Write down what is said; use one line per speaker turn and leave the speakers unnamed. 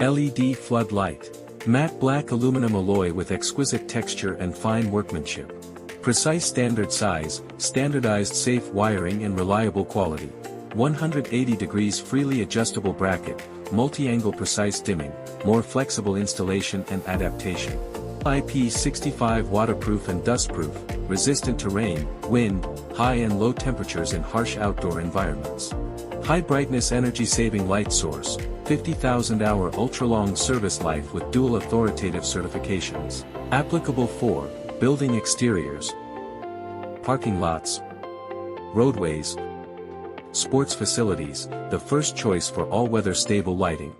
LED flood light. Matte black aluminum alloy with exquisite texture and fine workmanship. Precise standard size, standardized safe wiring and reliable quality. 180 degrees freely adjustable bracket, multi-angle precise dimming, more flexible installation and adaptation. IP65 waterproof and dustproof, resistant to rain, wind, high and low temperatures in harsh outdoor environments. High brightness energy saving light source, 50,000 hour ultra-long service life with dual authoritative certifications. Applicable for building exteriors, parking lots, roadways, sports facilities, the first choice for all-weather stable lighting.